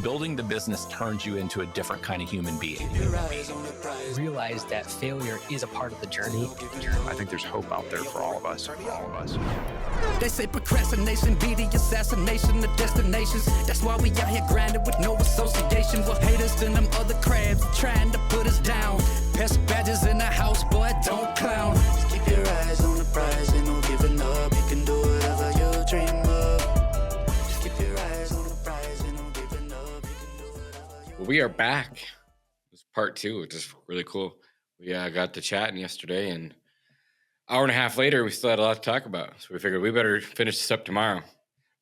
building the business turns you into a different kind of human being. Realize that failure is a part of the journey. I think there's hope out there for all of us. They say procrastination be the assassination of destinations. That's why we out here grinding with no association. With haters and them other crabs trying to put us down. Pest badges in the house, boy, don't clown. Just keep your eyes on the prize, ain't no giving up. You can do whatever you dream of. Just keep your eyes on the prize, ain't no giving up. You can do whatever you. Well, we are back. It's part 2, which is really cool. We got to chatting yesterday, and hour and a half later, we still had a lot to talk about. So we figured we better finish this up tomorrow.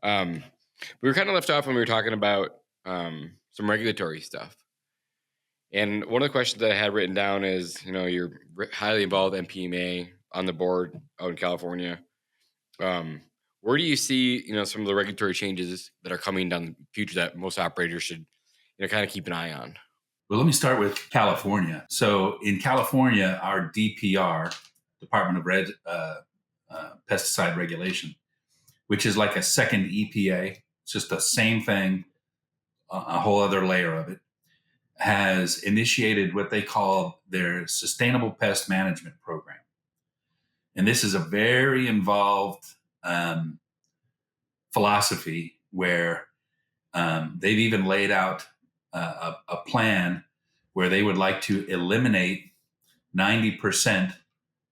We were kind of left off when we were talking about some regulatory stuff. And one of the questions that I had written down is, you're highly involved in MPMA on the board out in California. Where do you see, some of the regulatory changes that are coming down the future that most operators should, kind of keep an eye on? Well, let me start with California. So in California, our DPR, Department of Pesticide Regulation, which is like a second EPA, it's just the same thing, a whole other layer of it, has initiated what they call their Sustainable Pest Management Program. And this is a very involved philosophy where they've even laid out a plan where they would like to eliminate 90%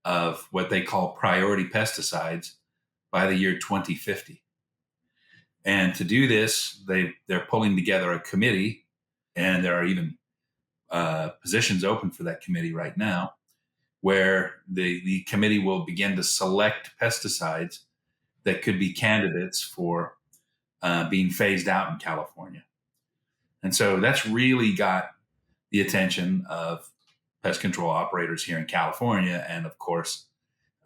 of what they call priority pesticides by the year 2050. And to do this, they're pulling together a committee, and there are even positions open for that committee right now, where the committee will begin to select pesticides that could be candidates for being phased out in California. And so that's really got the attention of pest control operators here in California. And of course,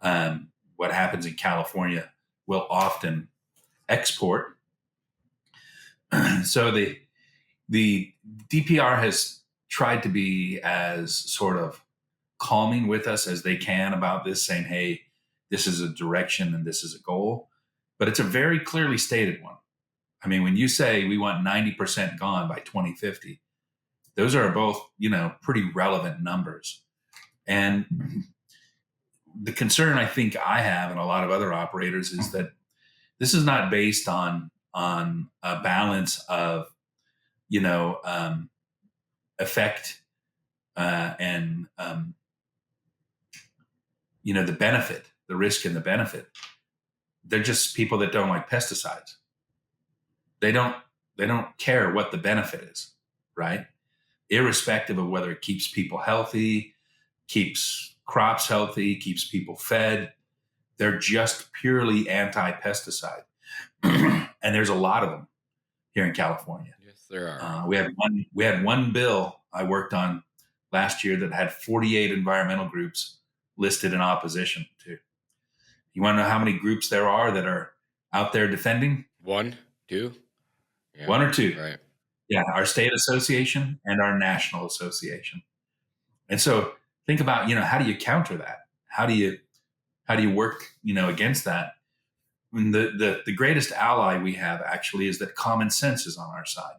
what happens in California will often export. So the DPR has tried to be as sort of calming with us as they can about this, saying, hey, this is a direction and this is a goal. But it's a very clearly stated one. I mean, when you say we want 90% gone by 2050, those are both, pretty relevant numbers. And the concern I think I have, and a lot of other operators, is that this is not based on a balance of, effect and, the benefit, the risk and the benefit. They're just people that don't like pesticides. They don't care what the benefit is, right? Irrespective of whether it keeps people healthy, keeps crops healthy, keeps people fed. They're just purely anti-pesticide. And there's a lot of them here in California. Yes, there are. We had one bill I worked on last year that had 48 environmental groups listed in opposition to. You want to know how many groups there are that are out there defending? 1, 2? Yeah. 1 or 2. Right. Yeah, our state association and our national association. And so think about, how do you counter that? How do you work, against that? When the greatest ally we have actually is that common sense is on our side.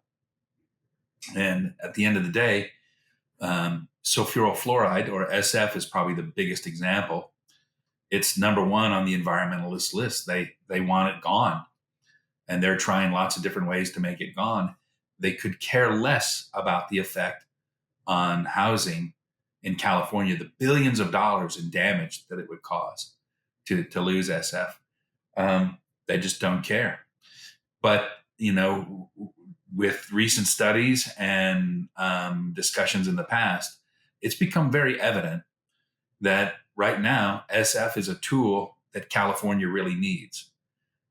And at the end of the day, sulfuryl fluoride, or SF, is probably the biggest example. It's number 1 on the environmentalist list. They want it gone. And they're trying lots of different ways to make it gone. They could care less about the effect on housing in California, the billions of dollars in damage that it would cause to lose SF. They just don't care. But, with recent studies and discussions in the past, it's become very evident that right now, SF is a tool that California really needs.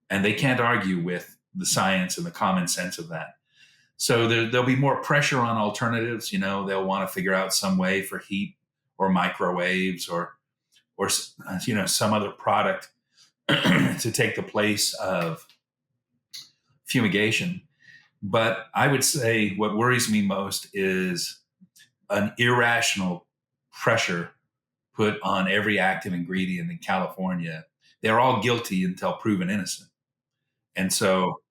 And they can't argue with the science and the common sense of that. So there'll be more pressure on alternatives. They'll want to figure out some way for heat or microwaves or some other product to take the place of fumigation. But I would say what worries me most is an irrational pressure put on every active ingredient in California. They're all guilty until proven innocent. And so,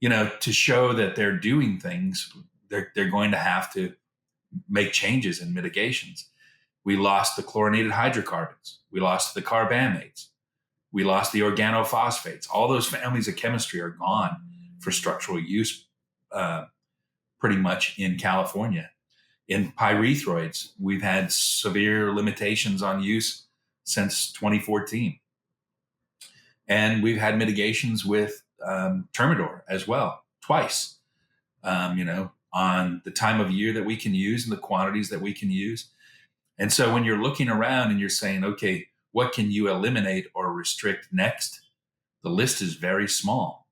to show that they're doing things, they're going to have to make changes in mitigations. We lost the chlorinated hydrocarbons. We lost the carbamates. We lost the organophosphates. All those families of chemistry are gone for structural use pretty much in California. In pyrethroids, we've had severe limitations on use since 2014. And we've had mitigations with Termidor as well, twice, on the time of year that we can use and the quantities that we can use. And so when you're looking around and you're saying, okay, what can you eliminate or restrict next? The list is very small.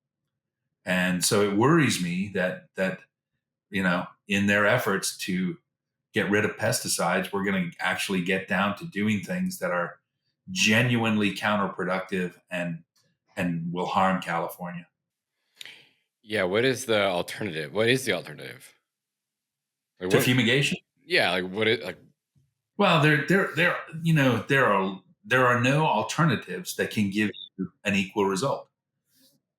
And so it worries me that in their efforts to get rid of pesticides, we're going to actually get down to doing things that are genuinely counterproductive and will harm California. Yeah. What is the alternative? What is the alternative? Like, To fumigation? Yeah. Like what is like? Well, there are no alternatives that can give you an equal result.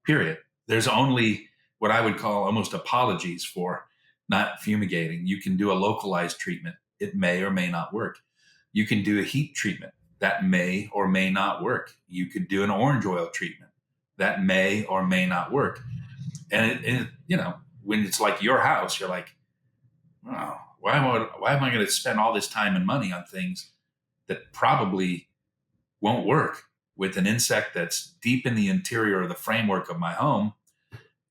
Period. There's only what I would call almost apologies for not fumigating. You can do a localized treatment. It may or may not work. You can do a heat treatment. That may or may not work. You could do an orange oil treatment. That may or may not work. And when it's like your house, you're like, oh, why am I going to spend all this time and money on things that probably won't work with an insect that's deep in the interior of the framework of my home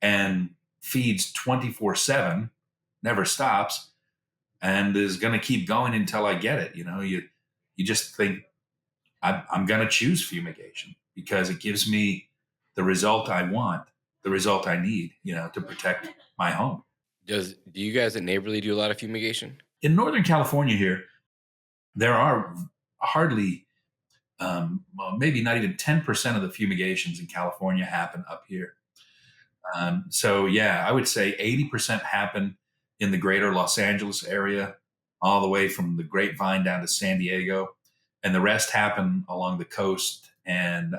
and feeds 24/7, never stops, and is going to keep going until I get it. You just think I'm going to choose fumigation because it gives me the result I want, the result I need, to protect my home. Do you guys at Neighborly do a lot of fumigation? In Northern California here, there are hardly, maybe not even 10% of the fumigations in California happen up here. So yeah, I would say 80% happen in the greater Los Angeles area, all the way from the Grapevine down to San Diego. And the rest happen along the coast and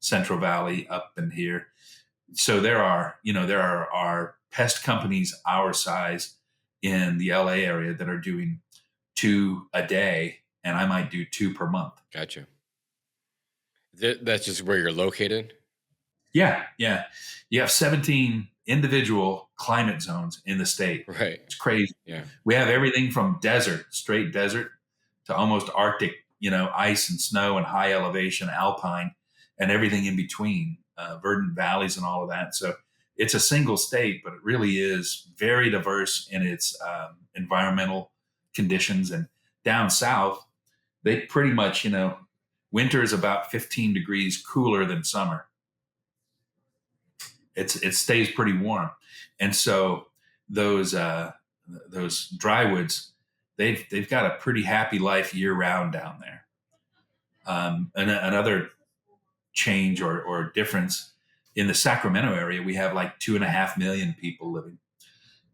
Central Valley up in here. So there are pest companies our size in the LA area that are doing 2 a day, and I might do 2 per month. Gotcha. That's just where you're located? Yeah. You have 17 individual climate zones in the state. Right. It's crazy. Yeah. We have everything from straight desert, to almost Arctic, ice and snow and high elevation, alpine, and everything in between, verdant valleys and all of that. So it's a single state, but it really is very diverse in its environmental conditions. And down south, they pretty much, winter is about 15 degrees cooler than summer. It stays pretty warm. And so those drywoods, they've got a pretty happy life year round down there. And another change or difference in the Sacramento area, we have like 2.5 million people living.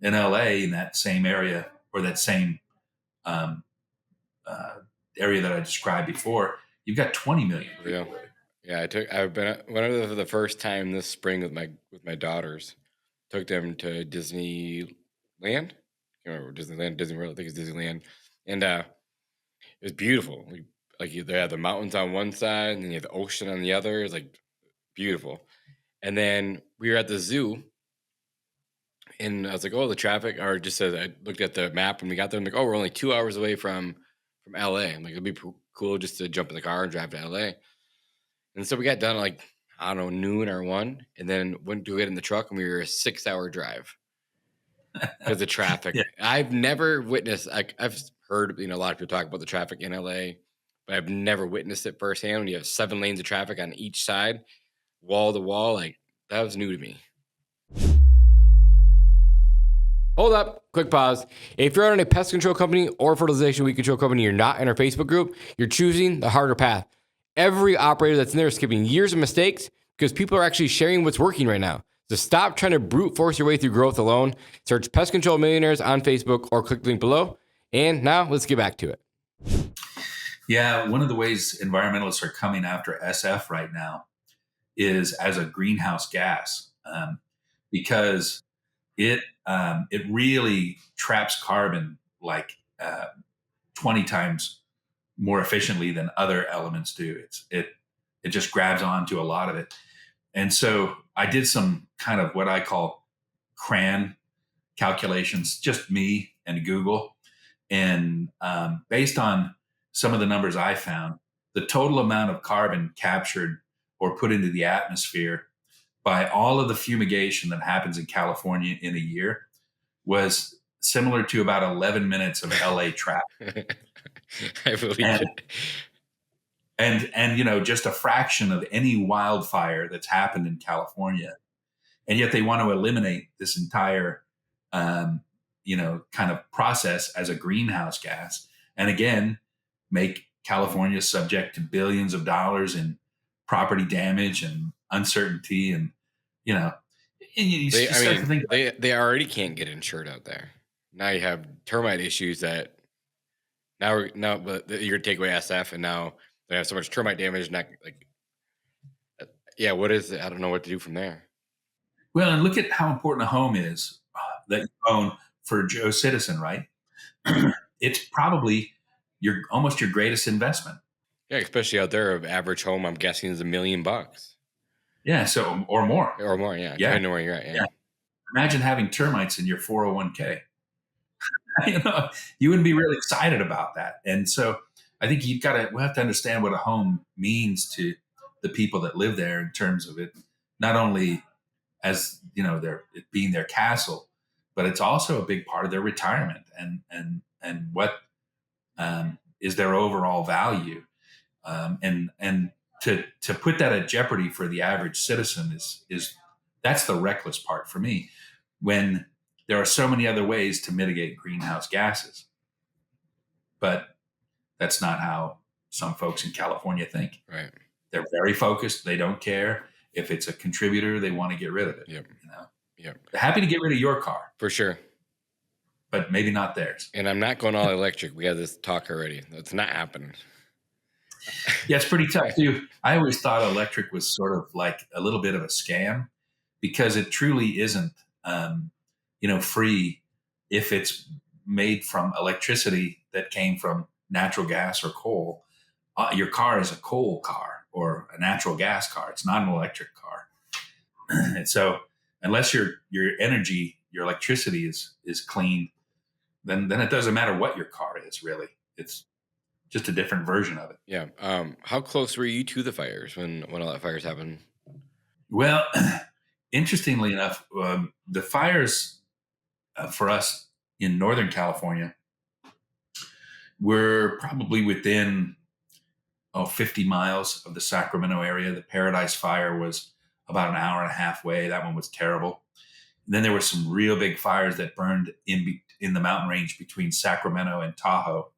In LA, in that same area or that same area that I described before, you've got 20 million people living. Yeah, I went over for the first time this spring with my daughters. Took them to Disneyland. I can't remember Disneyland, Disney World. I think it's Disneyland, and it was beautiful. Like they had the mountains on one side, and then you have the ocean on the other. It's like beautiful. And then we were at the zoo, and I was like, "Oh, the traffic." Or just as I looked at the map when we got there, I'm like, "Oh, we're only 2 hours away from LA." I'm like, "It'd be cool just to jump in the car and drive to LA." And so we got done at like, I don't know, noon or 1, and then went to get in the truck, and we were a 6-hour drive because of traffic. Yeah. I've never witnessed. I've heard a lot of people talk about the traffic in LA, but I've never witnessed it firsthand. When you have 7 lanes of traffic on each side, wall to wall, like that was new to me. Hold up, quick pause. If you're on a pest control company or fertilization weed control company, you're not in our Facebook group, you're choosing the harder path. Every operator that's in there is skipping years of mistakes because people are actually sharing what's working right now. So stop trying to brute force your way through growth alone. Search Pest Control Millionaires on Facebook or click the link below. And now let's get back to it. Yeah, one of the ways environmentalists are coming after SF right now is as a greenhouse gas. because it really traps carbon like 20 times more efficiently than other elements do. It just grabs onto a lot of it. And so I did some kind of what I call CRAN calculations, just me and Google. And based on some of the numbers I found, the total amount of carbon captured or put into the atmosphere by all of the fumigation that happens in California in a year was similar to about 11 minutes of LA traffic. I believe it. And you know, just a fraction of any wildfire that's happened in California. And yet they want to eliminate this entire, you know, kind of process as a greenhouse gas. And again, make California subject to billions of dollars in property damage and uncertainty. And, you know, and you start to think they already can't get insured out there. Now you have termite issues that but you're going to take away SF, and now they have so much termite damage. Not like, yeah, what is it? I don't know what to do from there. Well, and look at how important a home is that you own for Joe Citizen, right? It's probably almost your greatest investment. Yeah, especially out there, an average home, I'm guessing, is $1 million. Yeah, so or more. Or more, yeah. Depending on where you're at. Yeah. Imagine having termites in your 401k. You know, you wouldn't be really excited about that. And so I think we have to understand what a home means to the people that live there in terms of it, not only as, you know, it being their castle, but it's also a big part of their retirement and what is their overall value. And to put that at jeopardy for the average citizen is that's the reckless part for me, when there are so many other ways to mitigate greenhouse gases. But that's not how some folks in California think. Right. They're very focused. They don't care. If it's a contributor, they want to get rid of it. Yep. You know? Yep. They're happy to get rid of your car. For sure. But maybe not theirs. And I'm not going all electric. We had this talk already. That's not happening. Yeah, it's pretty tough too. I always thought electric was sort of like a little bit of a scam, because it truly isn't, you know, free if it's made from electricity that came from natural gas or coal. Your car is a coal car or a natural gas car. It's not an electric car. And so unless your energy, your electricity is clean, then it doesn't matter what your car is, really. It's just a different version of it. Yeah. How close were you to the fires when all that fires happened? Well, interestingly enough, the fires for us in Northern California were probably within 50 miles of the Sacramento area. The Paradise Fire was about an hour and a half away. That one was terrible. And then there were some real big fires that burned in the mountain range between Sacramento and Tahoe.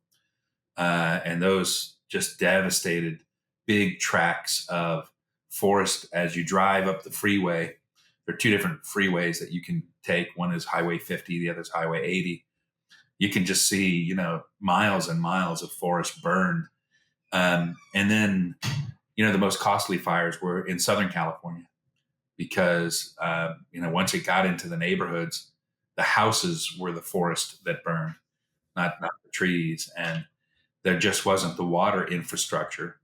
And those just devastated big tracts of forest as you drive up the freeway. There are two different freeways that you can take. One is Highway 50, the other is Highway 80. You can just see, you know, miles and miles of forest burned. And then, you know, the most costly fires were in Southern California because, you know, once it got into the neighborhoods, the houses were the forest that burned, not the trees. And there just wasn't the water infrastructure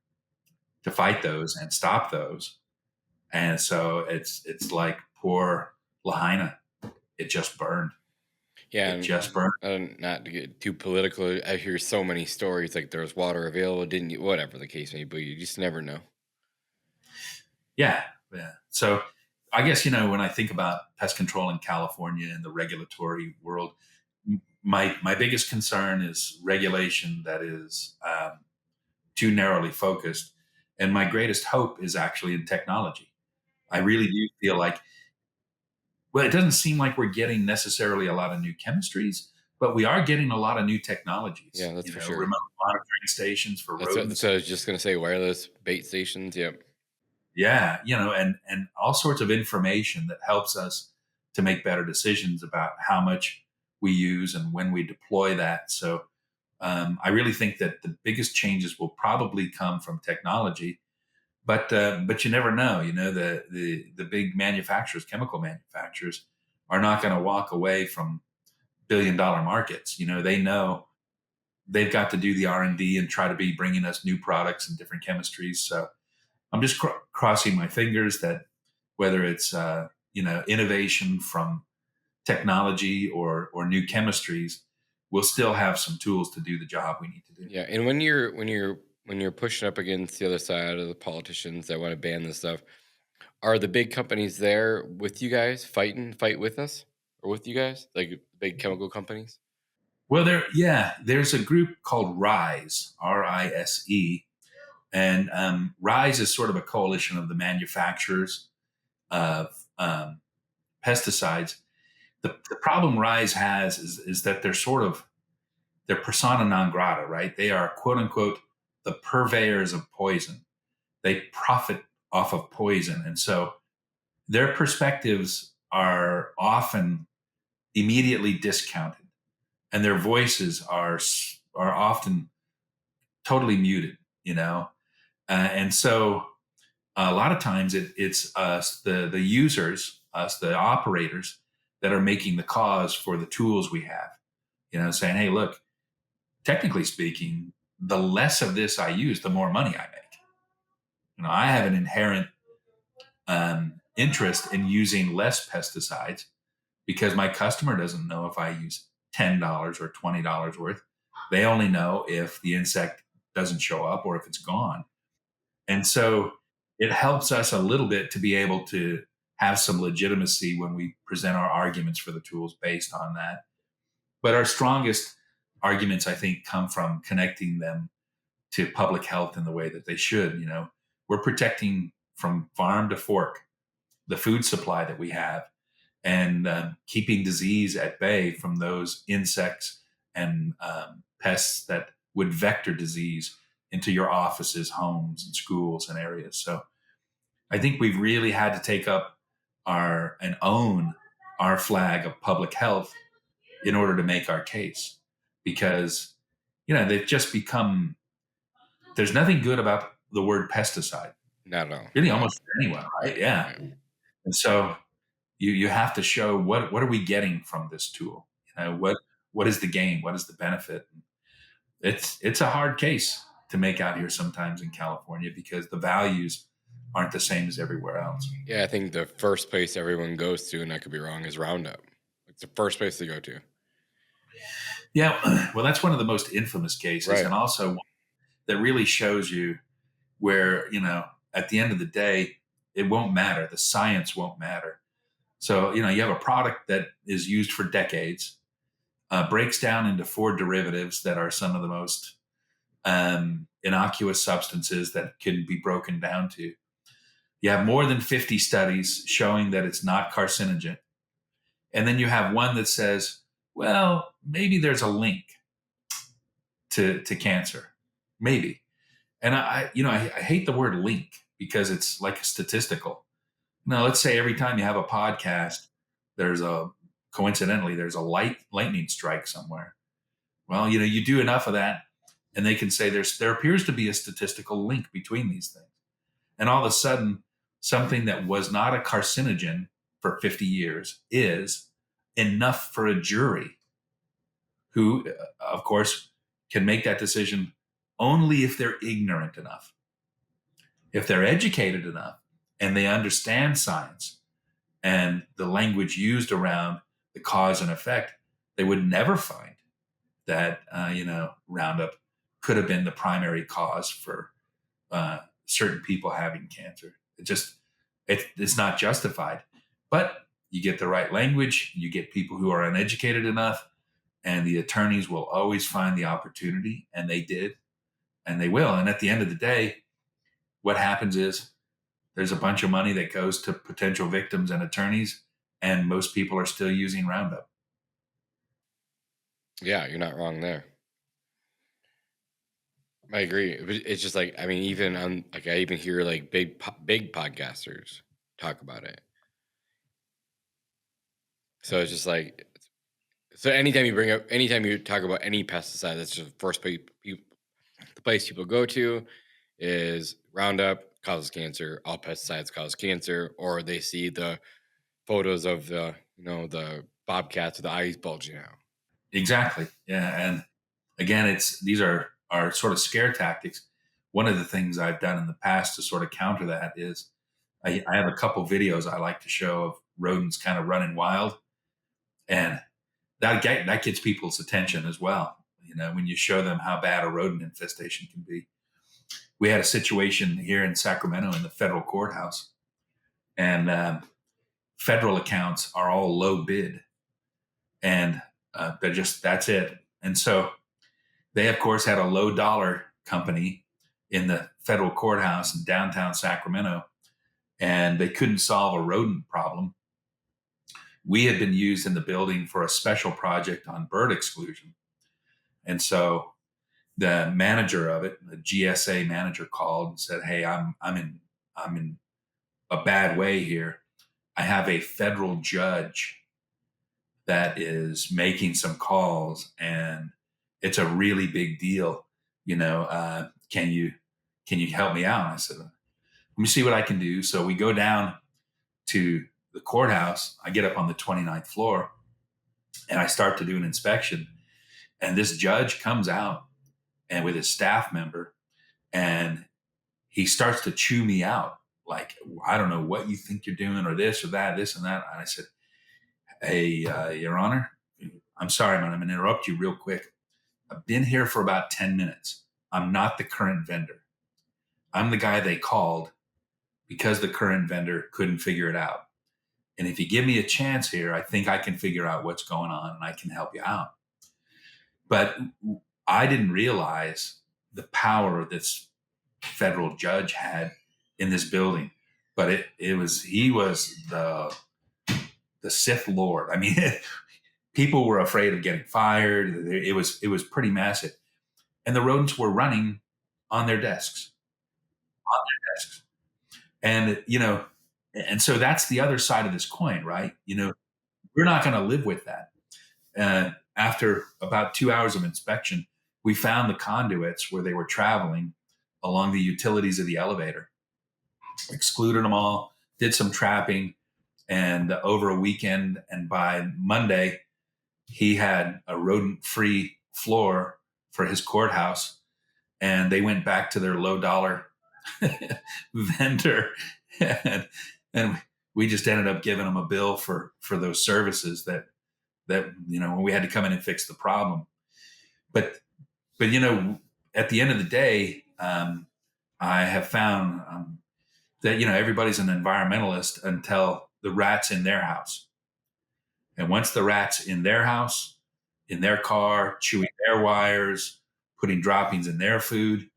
to fight those and stop those. And so it's like poor Lahaina. It just burned. Yeah. It just burned. Not to get too political, I hear so many stories like there was water available, didn't you? Whatever the case may be, you just never know. Yeah. So I guess, you know, when I think about pest control in California and the regulatory world, my biggest concern is regulation that is too narrowly focused. And my greatest hope is actually in technology. I really do feel like, well, it doesn't seem like we're getting necessarily a lot of new chemistries, but we are getting a lot of new technologies. Yeah, that's for sure. Remote monitoring stations for rodents. So I was just going to say wireless bait stations. Yep. Yeah, you know, and all sorts of information that helps us to make better decisions about how much we use and when we deploy that. So I really think that the biggest changes will probably come from technology, But you never know. The big manufacturers, chemical manufacturers, are not going to walk away from billion-dollar markets. They know they've got to do the R&D and try to be bringing us new products and different chemistries. So I'm just crossing my fingers that whether it's innovation from technology or new chemistries, we'll still have some tools to do the job we need to do. Yeah, and when you're pushing up against the other side of the politicians that want to ban this stuff, are the big companies there with you guys fight with us or with you guys, like big chemical companies? Well, there's a group called RISE, RISE, and RISE is sort of a coalition of the manufacturers of pesticides. The problem RISE has is that they're persona non grata, right? They are, quote unquote, the purveyors of poison. They profit off of poison. And so their perspectives are often immediately discounted, and their voices are often totally muted, and so a lot of times it's us, the users, us, the operators, that are making the cause for the tools we have, saying, hey, look, technically speaking, the less of this I use, the more money I make. I have an inherent interest in using less pesticides because my customer doesn't know if I use $10 or $20 worth. They only know if the insect doesn't show up or if it's gone. And so it helps us a little bit to be able to have some legitimacy when we present our arguments for the tools based on that. But our strongest arguments, I think, come from connecting them to public health in the way that they should. We're protecting from farm to fork the food supply that we have, and keeping disease at bay from those insects and pests that would vector disease into your offices, homes, and schools and areas. So I think we've really had to take up and own our flag of public health in order to make our case, because they've just become, there's nothing good about the word pesticide. Not at all. Really, almost anyone, right? Yeah. And so you have to show what are we getting from this tool? What is the gain? What is the benefit? It's a hard case to make out here sometimes in California because the values aren't the same as everywhere else. Yeah, I think the first place everyone goes to, and I could be wrong, is Roundup. It's the first place to go to. Yeah, well, that's one of the most infamous cases, right. And also one that really shows you where, at the end of the day, it won't matter. The science won't matter. So, you have a product that is used for decades, breaks down into 4 derivatives that are some of the most innocuous substances that can be broken down to. You have more than 50 studies showing that it's not carcinogen. And then you have one that says, well, maybe there's a link to cancer. Maybe. And I hate the word link because it's like statistical. Now, let's say every time you have a podcast, there's a lightning strike somewhere. Well, you do enough of that, and they can say there appears to be a statistical link between these things. And all of a sudden, something that was not a carcinogen for 50 years is enough for a jury who, of course, can make that decision only if they're ignorant enough. If they're educated enough and they understand science and the language used around the cause and effect, they would never find that, Roundup could have been the primary cause for certain people having cancer. It's not justified. But you get the right language, you get people who are uneducated enough, and the attorneys will always find the opportunity, and they did, and they will. And at the end of the day, what happens is there's a bunch of money that goes to potential victims and attorneys, and most people are still using Roundup. Yeah, you're not wrong there. I agree. It's just like, even on, I even hear like big podcasters talk about it. So it's just like, anytime you talk about any pesticide, that's just the first place, the place people go to is Roundup, causes cancer, all pesticides cause cancer, or they see the photos of the bobcats with the eyes bulging out. Exactly. Yeah. And again, these are sort of scare tactics. One of the things I've done in the past to sort of counter that is I have a couple videos I like to show of rodents kind of running wild, and that gets people's attention as well. When you show them how bad a rodent infestation can be. We had a situation here in Sacramento in the federal courthouse, and federal accounts are all low bid, and that's it. And so they, of course, had a low dollar company in the federal courthouse in downtown Sacramento, and they couldn't solve a rodent problem. We had been used in the building for a special project on bird exclusion. And so the manager of it, the GSA manager, called and said, "Hey, I'm in a bad way here. I have a federal judge that is making some calls, and it's a really big deal. Can you help me out?" And I said, "Let me see what I can do." So we go down to the courthouse. I get up on the 29th floor, and I start to do an inspection. And this judge comes out and with his staff member, and he starts to chew me out. Like, "I don't know what you think you're doing, or this or that, this and that." And I said, "Hey, Your Honor, I'm sorry, man. I'm going to interrupt you real quick. I've been here for about 10 minutes. I'm not the current vendor. I'm the guy they called because the current vendor couldn't figure it out. And if you give me a chance here, I think I can figure out what's going on and I can help you out." But I didn't realize the power this federal judge had in this building. But he was the Sith Lord. I mean, people were afraid of getting fired. It was pretty massive. And the rodents were running on their desks. And, and so that's the other side of this coin, right? We're not going to live with that. After about 2 hours of inspection, we found the conduits where they were traveling along the utilities of the elevator, excluded them all, did some trapping, and over a weekend, and by Monday, he had a rodent-free floor for his courthouse, and they went back to their low-dollar vendor, and we just ended up giving them a bill for those services that we had to come in and fix the problem. But at the end of the day, I have found that everybody's an environmentalist until the rat's in their house. And once the rat's in their house, in their car, chewing their wires, putting droppings in their food,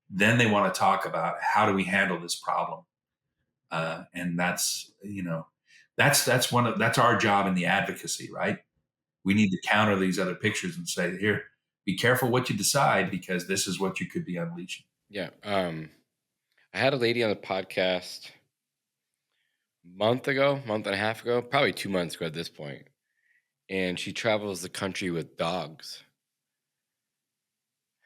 then they want to talk about how do we handle this problem. And that's our job in the advocacy, right? We need to counter these other pictures and say, here, be careful what you decide, because this is what you could be unleashing. Yeah. I had a lady on the podcast month and a half ago, probably 2 months ago at this point. And she travels the country with dogs.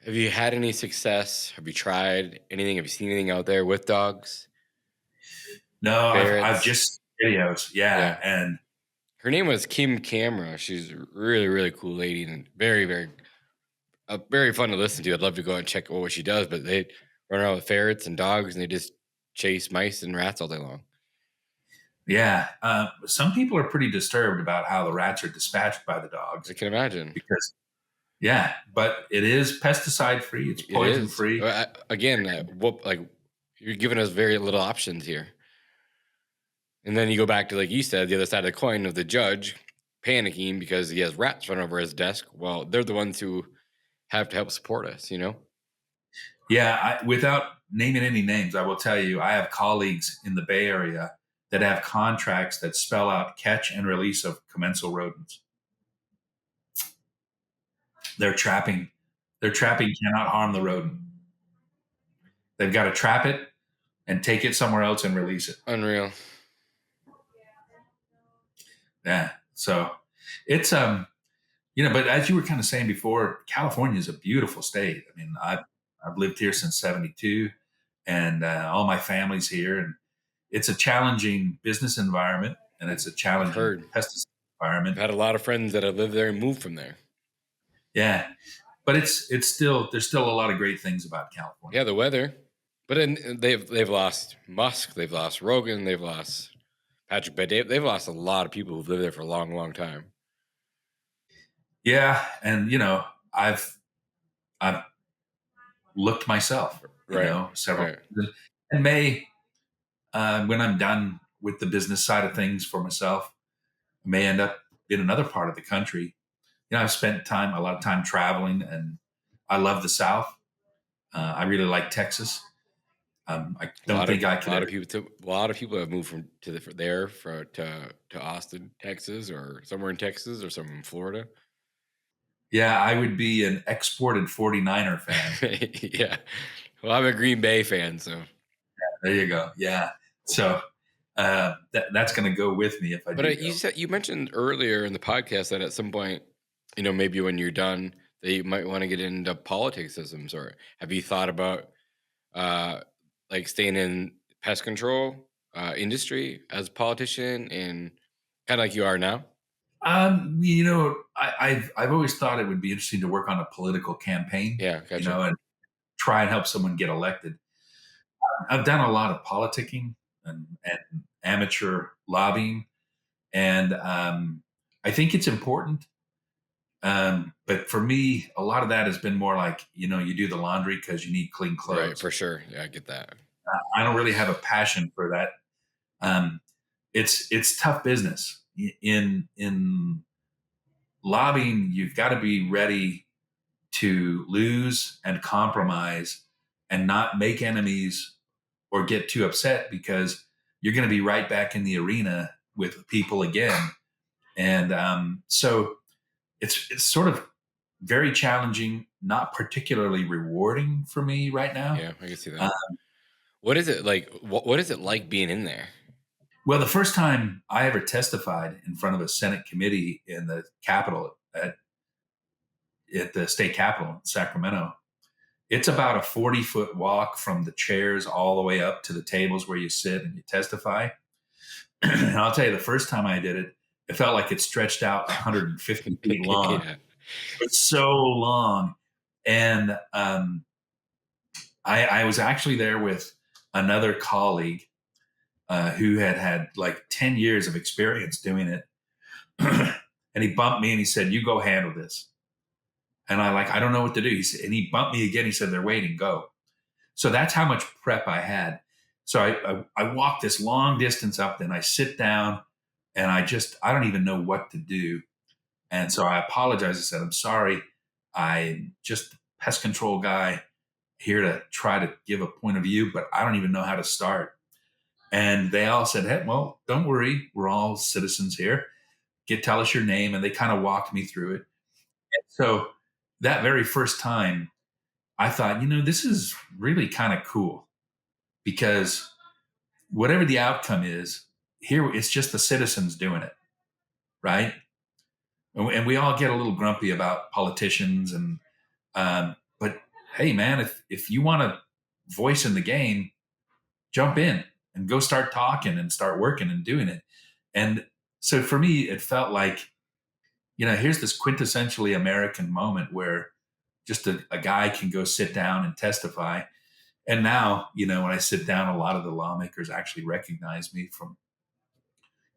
Have you had any success? Have you tried anything? Have you seen anything out there with dogs? No, I've just videos. Yeah. And her name was Kim Camera. She's a really, really cool lady and very, very, very fun to listen to. I'd love to go and check out what she does, but they run around with ferrets and dogs, and they just chase mice and rats all day long. Yeah. Some people are pretty disturbed about how the rats are dispatched by the dogs. I can imagine. Because, but it is pesticide free. It's poison free. Again, you're giving us very little options here. And then you go back to, like you said, the other side of the coin of the judge panicking because he has rats run over his desk. Well, they're the ones who have to help support us, Yeah. Without naming any names, I will tell you, I have colleagues in the Bay Area that have contracts that spell out catch and release of commensal rodents. Their trapping cannot harm the rodent. They've got to trap it and take it somewhere else and release it. Unreal. Yeah. So it's, but as you were kind of saying before, California is a beautiful state. I mean, I've lived here since 72. and all my family's here, and it's a challenging business environment, and it's a challenging pesticide environment. I've had a lot of friends that have lived there and moved from there. Yeah, but it's still, there's still a lot of great things about California. Yeah, the weather. But then they've lost Musk, they've lost Rogan, they've lost Patrick Bet. They've lost a lot of people who've lived there for a long, long time. Yeah, and I've looked myself, several, and when I'm done with the business side of things for myself, I may end up in another part of the country. I've spent a lot of time traveling, and I love the South. I really like Texas. I don't think I could. A lot of people have moved to Austin, Texas, or somewhere in Texas, or somewhere in Florida. Yeah, I would be an exported 49er fan. Yeah. Well, I'm a Green Bay fan, so. Yeah, there you go. Yeah. So that's going to go with me if I do. But you mentioned earlier in the podcast that at some point, maybe when you're done, that you might want to get into politics systems. Or have you thought about like staying in pest control industry as a politician, and kind of like you are now? I've always thought it would be interesting to work on a political campaign. Yeah, gotcha. And try and help someone get elected. I've done a lot of politicking and amateur lobbying, and I think it's important. But for me, a lot of that has been more like, you do the laundry because you need clean clothes. Right, for sure. Yeah, I get that. I don't really have a passion for that. It's tough business. In lobbying, you've got to be ready to lose and compromise and not make enemies or get too upset, because you're going to be right back in the arena with people again. And so it's sort of very challenging, not particularly rewarding for me right now. Yeah, I can see that. What is it like? What is it like being in there? Well, the first time I ever testified in front of a Senate committee in the Capitol at the state capitol in Sacramento, it's about a 40-foot walk from the chairs all the way up to the tables where you sit and you testify. And I'll tell you, the first time I did it, it felt like it stretched out 150 feet long. Yeah. It's so long. And I was actually there with another colleague who had like 10 years of experience doing it. And he bumped me and he said, "You go handle this." And I don't know what to do. And he bumped me again. He said, "They're waiting, go." So that's how much prep I had. So I walked this long distance up, then I sit down, and I don't even know what to do. And so I apologized. I said, "I'm sorry. I'm just a pest control guy here to try to give a point of view, but I don't even know how to start." And they all said, "Hey, well, don't worry. We're all citizens here. Tell us your name." And they kind of walked me through it. And so that very first time, I thought, this is really kind of cool, because whatever the outcome is, here it's just the citizens doing it, right? And we all get a little grumpy about politicians, but hey, man, if you want a voice in the game, jump in and go start talking and start working and doing it. And so for me, it felt like, here's this quintessentially American moment where just a guy can go sit down and testify. And now, when I sit down, a lot of the lawmakers actually recognize me from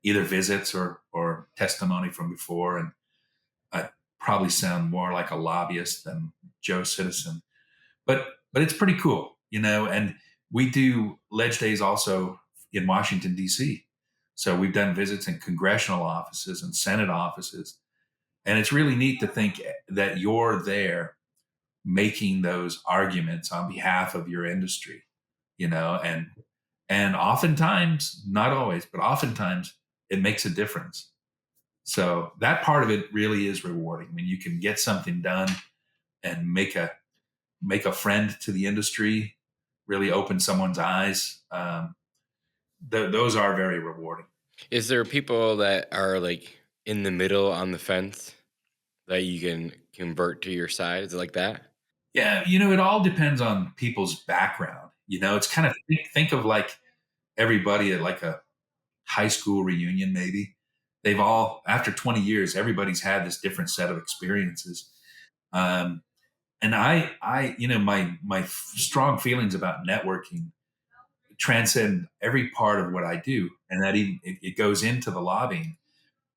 either visits or testimony from before. And I probably sound more like a lobbyist than Joe Citizen, but it's pretty cool, and we do ledge days also in Washington, D.C. So we've done visits in congressional offices and Senate offices. And it's really neat to think that you're there making those arguments on behalf of your industry, and oftentimes, not always, but oftentimes it makes a difference. So that part of it really is rewarding when you can get something done and make a friend to the industry, really open someone's eyes. Those are very rewarding. Is there people that are like in the middle on the fence that you can convert to your side? Is it like that? Yeah. It all depends on people's background. It's kind of think of like everybody at like a high school reunion, maybe. They've all, after 20 years, everybody's had this different set of experiences. And my strong feelings about networking transcend every part of what I do. And that even, it goes into the lobbying.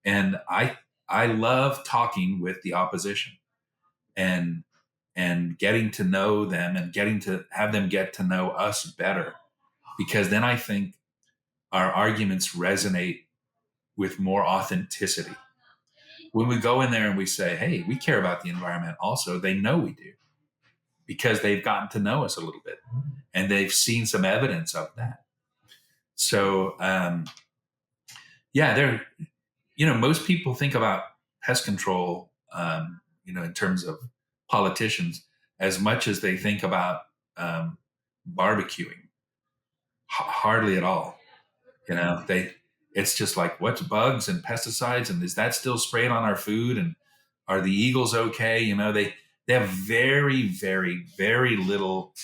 And I love talking with the opposition and getting to know them and getting to have them get to know us better, because then I think our arguments resonate with more authenticity. When we go in there and we say, hey, we care about the environment also, they know we do, because they've gotten to know us a little bit and they've seen some evidence of that. So, most people think about pest control, in terms of politicians as much as they think about barbecuing. Hardly at all. It's just like, what's bugs and pesticides, and is that still sprayed on our food, and are the eagles okay? They have very, very, very little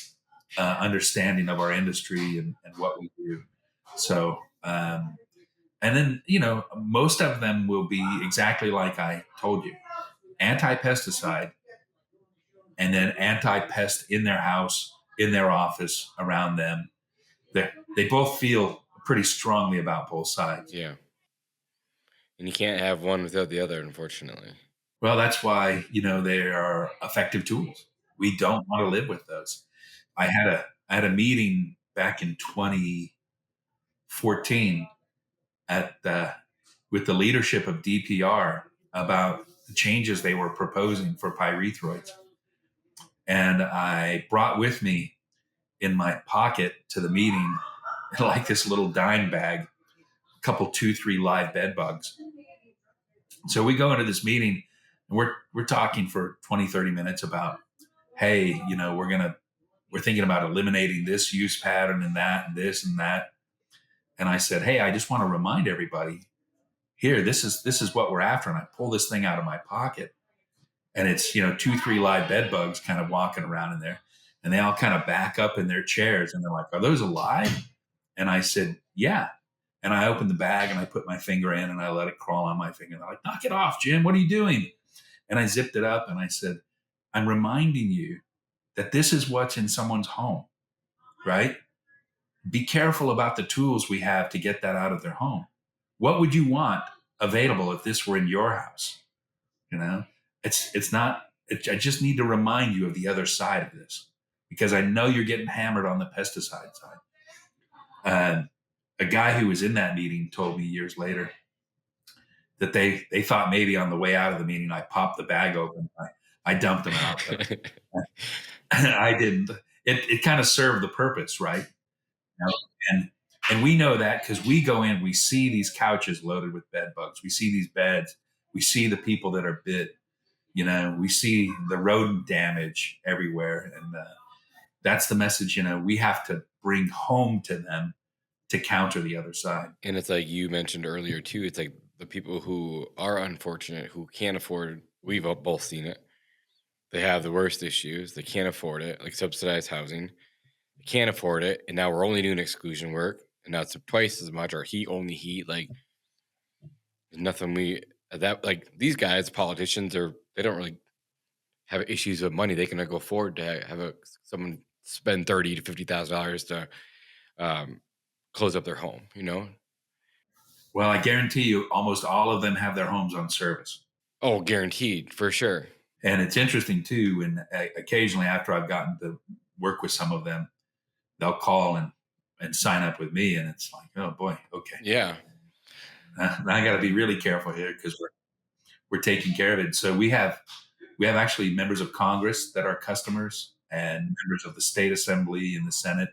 understanding of our industry and what we do. So, and then, most of them will be exactly like I told you, anti-pesticide, and then anti-pest in their house, in their office, around them. They both feel pretty strongly about both sides. Yeah. And you can't have one without the other, unfortunately. Well, that's why, they are effective tools. We don't want to live with those. I had a meeting back in 2014 with the leadership of DPR about the changes they were proposing for pyrethroids. And I brought with me in my pocket to the meeting, like this little dime bag, a couple, 2-3 live bed bugs. So we go into this meeting and we're talking for 20, 30 minutes about, hey, we're thinking about eliminating this use pattern and that and this and that. And I said, hey, I just want to remind everybody here, this is what we're after. And I pull this thing out of my pocket, and it's, 2-3 live bed bugs kind of walking around in there. And they all kind of back up in their chairs and they're like, are those alive? And I said, yeah. And I opened the bag and I put my finger in and I let it crawl on my finger. And they're like, knock it off, Jim. What are you doing? And I zipped it up and I said, I'm reminding you that this is what's in someone's home, right? Be careful about the tools we have to get that out of their home. What would you want available if this were in your house? It's not, I just need to remind you of the other side of this, because I know you're getting hammered on the pesticide side. A guy who was in that meeting told me years later that they thought maybe on the way out of the meeting, I popped the bag open. I dumped them out. I didn't. It kind of served the purpose, right? And we know that because we go in, we see these couches loaded with bed bugs. We see these beds. We see the people that are bit. We see the rodent damage everywhere. And that's the message, we have to bring home to them to counter the other side. And it's like you mentioned earlier too, it's like the people who are unfortunate, who can't afford, we've both seen it. They have the worst issues. They can't afford it, like subsidized housing. They can't afford it. And now we're only doing exclusion work. And now it's twice as much, or only heat. Like, there's nothing these guys, politicians, they don't really have issues with money. They can go forward to have someone spend $30,000 to $50,000 to close up their home, Well, I guarantee you almost all of them have their homes on service. Oh, guaranteed, for sure. And it's interesting too, when occasionally after I've gotten to work with some of them, they'll call and sign up with me, and it's like, oh boy, okay. Yeah. I got to be really careful here because we're taking care of it. So we have actually members of Congress that are customers, and members of the state assembly and the Senate,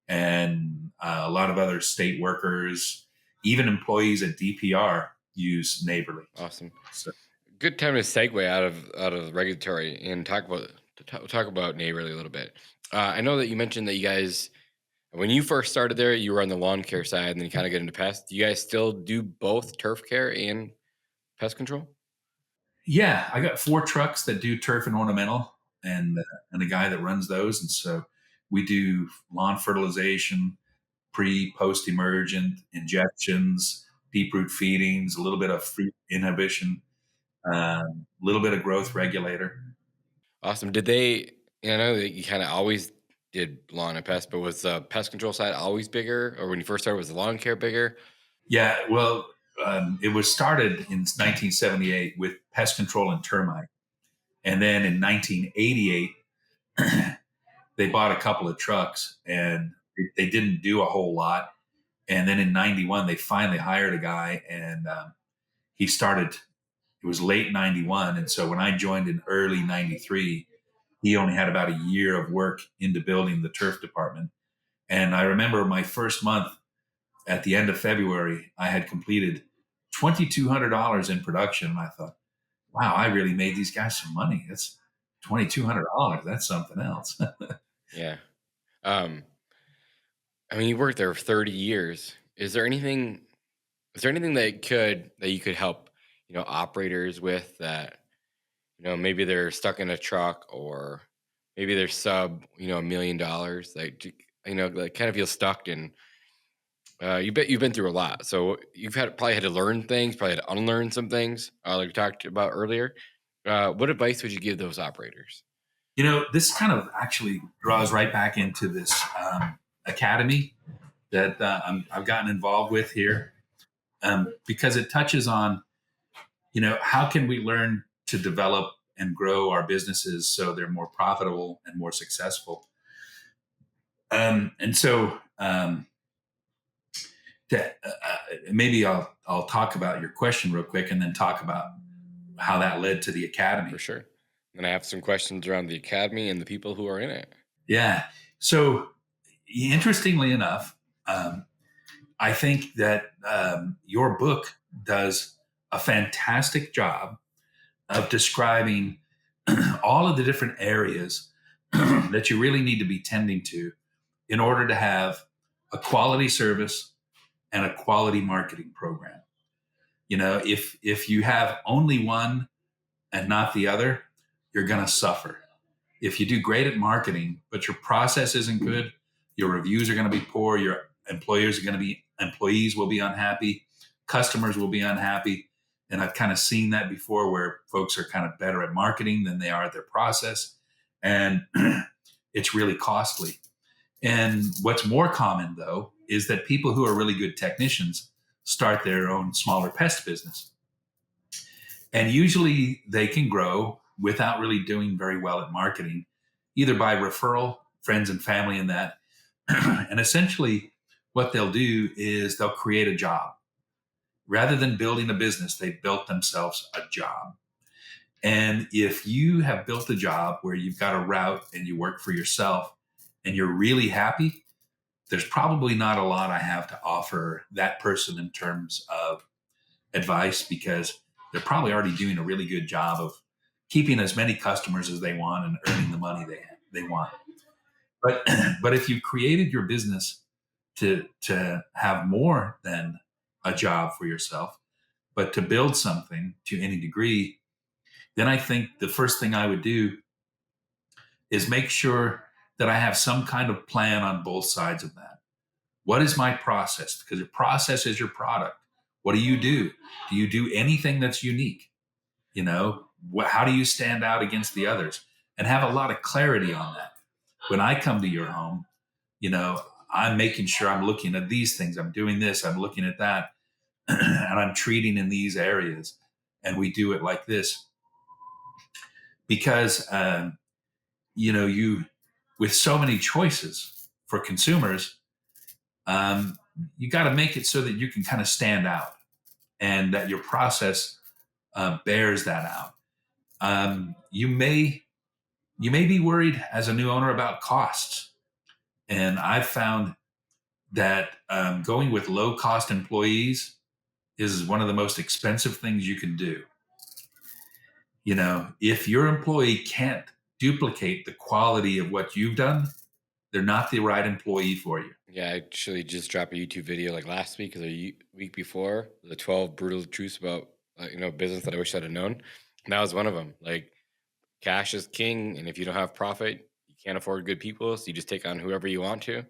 and a lot of other state workers, even employees at DPR use Neighborly. Awesome. So, good time to segue out of regulatory and talk about Neighborly a little bit. I know that you mentioned that you guys, when you first started there, you were on the lawn care side, and then you kind of get into pest. Do you guys still do both turf care and pest control? Yeah, I got 4 trucks that do turf and ornamental, and a guy that runs those. And so We do lawn fertilization, post emergent injections, deep root feedings, a little bit of fruit inhibition, a little bit of growth regulator. Awesome. Did they, I know that you kind of always did lawn and pest, but was the pest control side always bigger? Or when you first started, was the lawn care bigger? Yeah, well, it was started in 1978 with pest control and termite. And then in 1988, they bought a couple of trucks and they didn't do a whole lot. And then in 91, they finally hired a guy and he started, it was late 91. And so when I joined in early 93, he only had about a year of work into building the turf department. And I remember my first month at the end of February, I had completed $2,200 in production. And I thought, wow, I really made these guys some money. That's $2,200. That's something else. Yeah. I mean, you worked there for 30 years. Is there anything that you could help, operators with that, maybe they're stuck in a truck or maybe they're sub, $1 million, like, like kind of feel stuck in, you've been through a lot. So you've probably had to learn things, probably had to unlearn some things, like we talked about earlier. What advice would you give those operators? This kind of actually draws right back into this academy that I've gotten involved with here, because it touches on, how can we learn to develop and grow our businesses so they're more profitable and more successful. And so maybe I'll talk about your question real quick and then talk about how that led to the academy. For sure. And I have some questions around the academy and the people who are in it. Yeah. So interestingly enough, I think that your book does a fantastic job of describing all of the different areas that you really need to be tending to in order to have a quality service and a quality marketing program. If you have only one and not the other, you're going to suffer. If you do great at marketing, but your process isn't good, your reviews are going to be poor, your employees will be unhappy, customers will be unhappy. And I've kind of seen that before where folks are kind of better at marketing than they are at their process. And it's really costly. And what's more common, though, is that people who are really good technicians start their own smaller pest business. And usually they can grow without really doing very well at marketing, either by referral, friends and family and that. And essentially what they'll do is they'll create a job. Rather than building a business, they built themselves a job. And if you have built a job where you've got a route and you work for yourself and you're really happy, there's probably not a lot I have to offer that person in terms of advice, because they're probably already doing a really good job of keeping as many customers as they want and earning the money they want. But if you created your business to have more than a job for yourself, but to build something to any degree, then I think the first thing I would do is make sure that I have some kind of plan on both sides of that. What is my process? Because your process is your product. What do you do? Do you do anything that's unique? How do you stand out against the others? And have a lot of clarity on that. When I come to your home, I'm making sure I'm looking at these things. I'm doing this, I'm looking at that, and I'm treating in these areas. And we do it like this. Because, with so many choices for consumers, you got to make it so that you can kind of stand out and that your process bears that out. You may be worried as a new owner about costs. And I've found that going with low cost employees is one of the most expensive things you can do. If your employee can't duplicate the quality of what you've done, they're not the right employee for you. Yeah, I actually just dropped a YouTube video like last week or the week before, the 12 brutal truths about business that I wish I'd have known. And that was one of them. Like, cash is king, and if you don't have profit, you can't afford good people, so you just take on whoever you want to.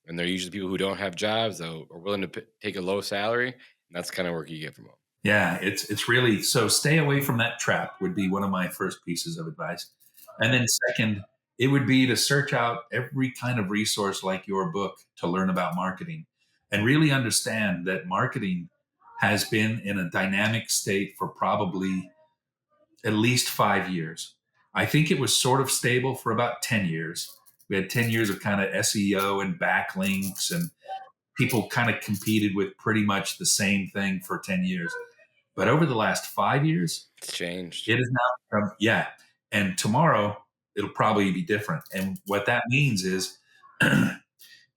And they're usually people who don't have jobs, though, are willing to take a low salary. And that's kind of work you get from them. Yeah, it's really, so stay away from that trap would be one of my first pieces of advice. And then second, it would be to search out every kind of resource like your book to learn about marketing and really understand that marketing has been in a dynamic state for probably at least 5 years. I think it was sort of stable for about 10 years. We had 10 years of kind of SEO and backlinks, and people kind of competed with pretty much the same thing for 10 years. But over the last 5 years, It's changed. it is now become, yeah. And tomorrow it'll probably be different. And what that means is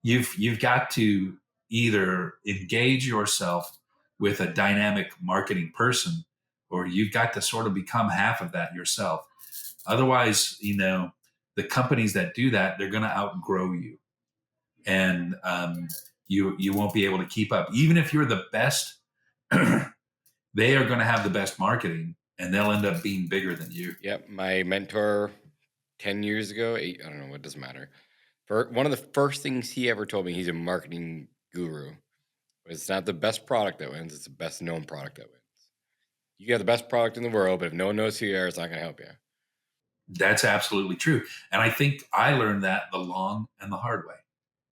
you've got to either engage yourself with a dynamic marketing person, or you've got to sort of become half of that yourself. Otherwise, the companies that do that, they're going to outgrow you, and you won't be able to keep up. Even if you're the best, they are going to have the best marketing, and they'll end up being bigger than you. Yep. My mentor 10 years ago, I don't know, it doesn't matter. For one of the first things he ever told me, he's a marketing guru. It's not the best product that wins, it's the best known product that wins. You can have the best product in the world, but if no one knows who you are, it's not going to help you. That's absolutely true. And I think I learned that the long and the hard way.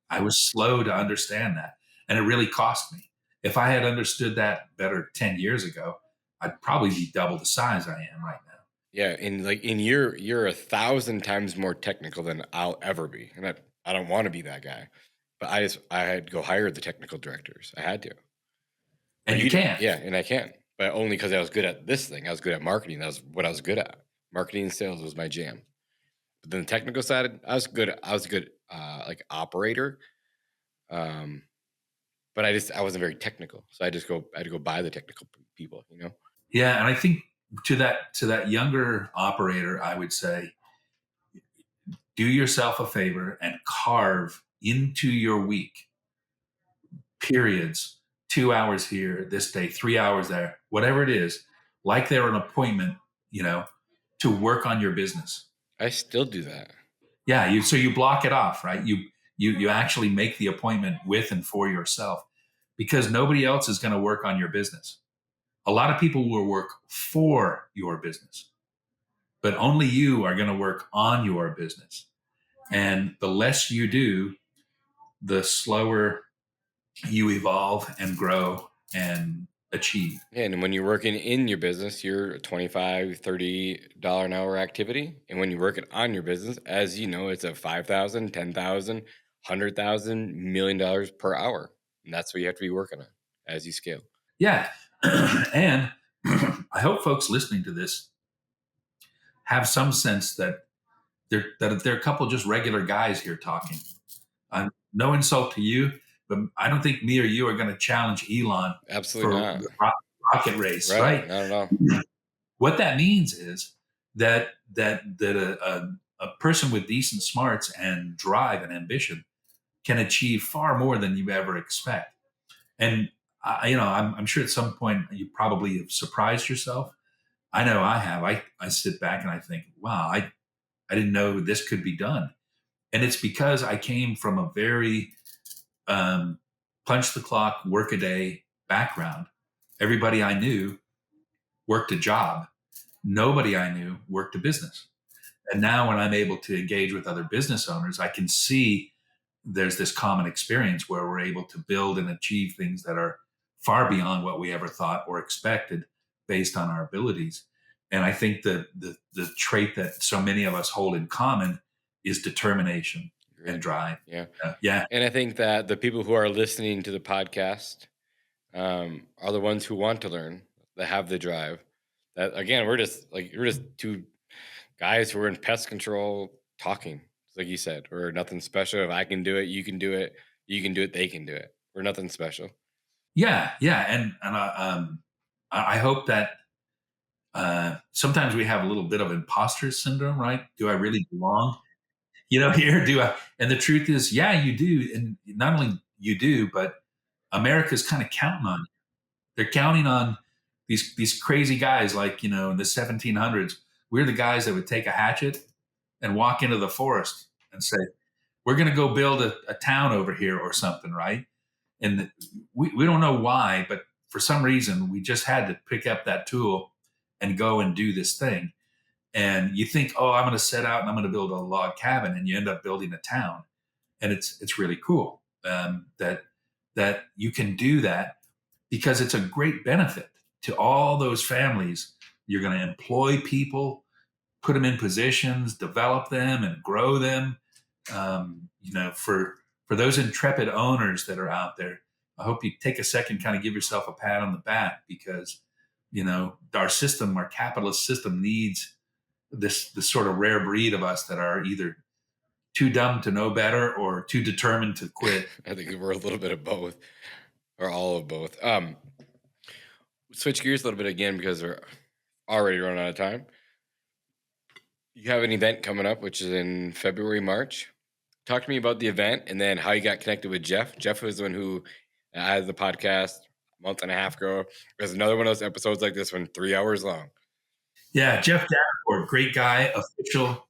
I was slow to understand that, and it really cost me. If I had understood that better 10 years ago, I'd probably be double the size I am right now. Yeah, and you're 1,000 times more technical than I'll ever be, and I don't want to be that guy. But I had to go hire the technical directors. I had to. And you can. Yeah, and I can, but only because I was good at this thing. I was good at marketing. That was what I was good at. Marketing and sales was my jam. But then the technical side, I was good. Like operator. But I wasn't very technical, so I had to go buy the technical people. Yeah, and I think to that younger operator, I would say, do yourself a favor and carve into your week periods, 2 hours here this day, 3 hours there, whatever it is, like they're an appointment, to work on your business. I still do that. Yeah, so you block it off, right? You actually make the appointment with and for yourself, because nobody else is going to work on your business. A lot of people will work for your business, but only you are going to work on your business. And the less you do, the slower you evolve and grow and achieve. Yeah, and when you're working in your business, you're a $25, $30 an hour activity. And when you're working on your business, as you know, it's a $5,000, $10,000, $100,000, $1 million per hour. And that's what you have to be working on as you scale. Yeah. And I hope folks listening to this have some sense that they're a couple of just regular guys here talking. No insult to you, but I don't think me or you are going to challenge Elon Absolutely for not. the rocket race, right? Not at all. What that means is that a person with decent smarts and drive and ambition can achieve far more than you ever expect. And I'm sure at some point you probably have surprised yourself. I know I have. I sit back and I think, wow, I didn't know this could be done. And it's because I came from a very punch the clock, work a day background. Everybody I knew worked a job. Nobody I knew worked a business. And now when I'm able to engage with other business owners, I can see there's this common experience where we're able to build and achieve things that are far beyond what we ever thought or expected based on our abilities. And I think the trait that so many of us hold in common is determination and drive. Yeah. Yeah. And I think that the people who are listening to the podcast are the ones who want to learn, that have the drive. That again, we're just two guys who are in pest control talking. Like you said, we're nothing special. If I can do it, you can do it. You can do it, they can do it. We're nothing special. Yeah. And I hope that sometimes we have a little bit of imposter syndrome, right? Do I really belong? Here, do I? And the truth is, yeah, you do. And not only you do, but America's kind of counting on you. They're counting on these crazy guys like, in the 1700s. We're the guys that would take a hatchet and walk into the forest and say, we're going to go build a town over here or something, right? And we don't know why, but for some reason, we just had to pick up that tool and go and do this thing. And you think, oh, I'm going to set out and I'm going to build a log cabin, and you end up building a town. And it's really cool that you can do that, because it's a great benefit to all those families. You're going to employ people, put them in positions, develop them, and grow them. For those intrepid owners that are out there, I hope you take a second, kind of give yourself a pat on the back, because our system, our capitalist system, needs this sort of rare breed of us that are either too dumb to know better or too determined to quit. I think we're a little bit of both, or all of both. Switch gears a little bit again, because we're already running out of time. You have an event coming up, which is in February, March. Talk to me about the event, and then how you got connected with Jeff. Jeff was the one who had the podcast a month and a half ago. There's another one of those episodes like this one, 3 hours long. Yeah, Jeff Davenport, great guy, official.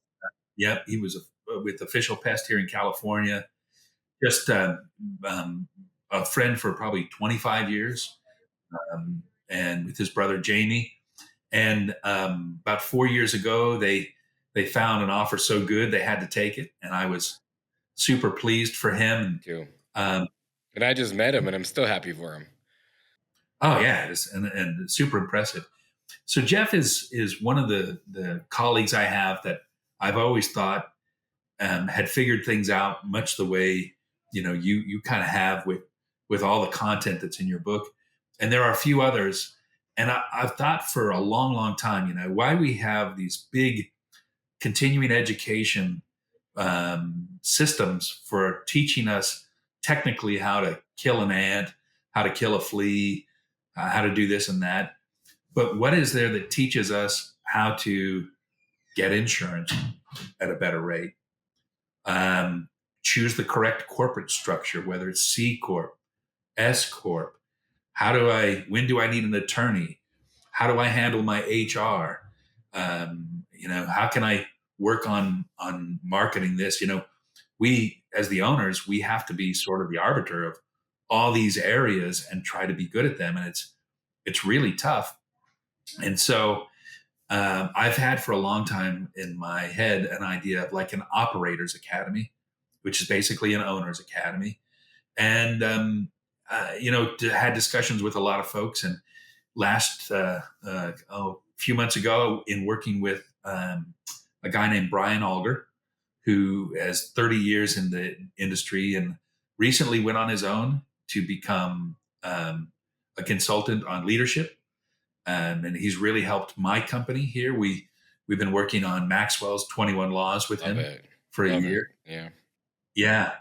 Yep, he was with Official Pest here in California. Just a friend for probably 25 years, and with his brother Jamie. And about 4 years ago, they found an offer so good they had to take it, and I was super pleased for him. Too. And I just met him, and I'm still happy for him. Oh yeah, and super impressive. So Jeff is one of the colleagues I have that I've always thought had figured things out much the way you kind of have with all the content that's in your book. And there are a few others, and I've thought for a long, long time, why we have these big continuing education systems for teaching us technically how to kill an ant, how to kill a flea, how to do this and that. But what is there that teaches us how to get insurance at a better rate? Choose the correct corporate structure, whether it's C Corp, S Corp. When do I need an attorney? How do I handle my HR? How can I work on marketing this? We, as the owners, we have to be sort of the arbiter of all these areas and try to be good at them. And it's really tough. And so I've had for a long time in my head an idea of like an operators academy, which is basically an owner's academy. And, had discussions with a lot of folks. And last, a few months ago, in working with a guy named Brian Alger, who has 30 years in the industry and recently went on his own to become a consultant on leadership. And he's really helped my company here. We've been working on Maxwell's 21 Laws with him for a year. Yeah.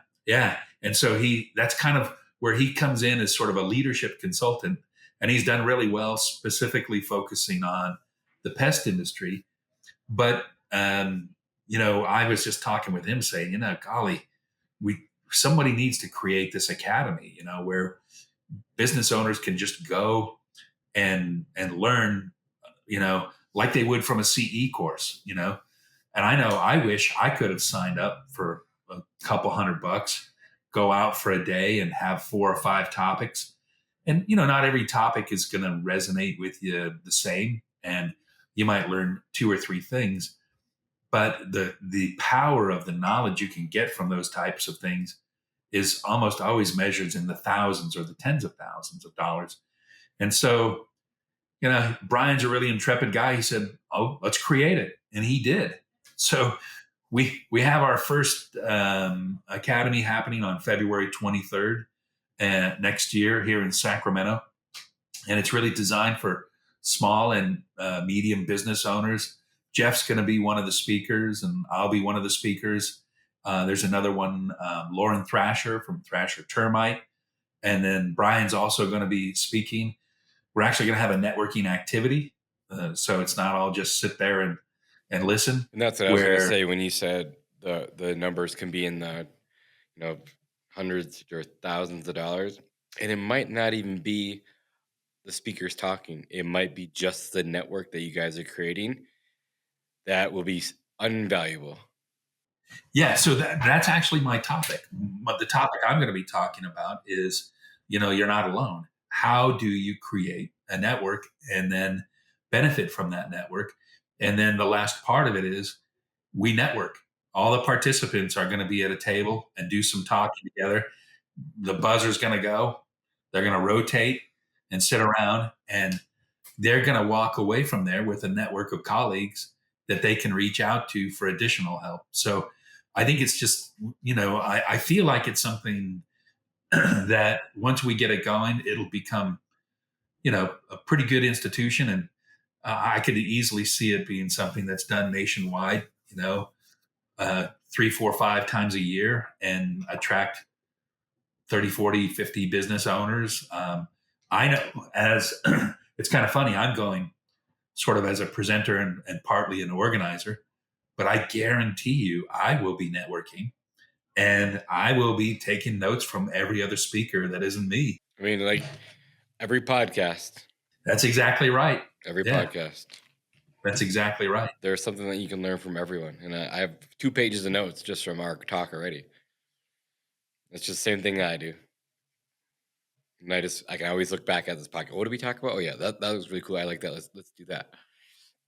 And so that's kind of where he comes in as sort of a leadership consultant. And he's done really well, specifically focusing on the pest industry. But, I was just talking with him saying, golly, somebody needs to create this academy, where business owners can just go and learn, like they would from a CE course, And I know I wish I could have signed up for a couple $100, go out for a day and have 4 or 5 topics. And, not every topic is going to resonate with you the same. And you might learn 2 or 3 things. But the power of the knowledge you can get from those types of things is almost always measured in the thousands or the tens of thousands of dollars. And so, Brian's a really intrepid guy. He said, "Oh, let's create it," and he did. So we have our first academy happening on February 23rd next year here in Sacramento, and it's really designed for small and medium business owners. Jeff's going to be one of the speakers, and I'll be one of the speakers. There's another one, Lauren Thrasher from Thrasher Termite, and then Brian's also going to be speaking. We're actually going to have a networking activity, so it's not all just sit there and listen. And that's what I was going to say when you said the numbers can be in the hundreds or thousands of dollars, and it might not even be the speakers talking. It might be just the network that you guys are creating that will be invaluable. Yeah, so that's actually my topic. But the topic I'm going to be talking about is, you're not alone. How do you create a network and then benefit from that network? And then the last part of it is we network. All the participants are going to be at a table and do some talking together. The buzzer's going to go. They're going to rotate and sit around, and they're going to walk away from there with a network of colleagues that they can reach out to for additional help. So I think it's just, I feel like it's something that once we get it going, it'll become, a pretty good institution. And I could easily see it being something that's done nationwide, 3, 4, 5 times a year and attract 30, 40, 50 business owners. I know it's kind of funny. I'm going sort of as a presenter and partly an organizer, but I guarantee you I will be networking and I will be taking notes from every other speaker that isn't me. I mean, like every podcast. That's exactly right. Every podcast. That's exactly right. There's something that you can learn from everyone. And I have 2 pages of notes just from our talk already. It's just the same thing I do. And I can always look back at this podcast. What did we talk about? Oh yeah, that was really cool. I like that. Let's do that.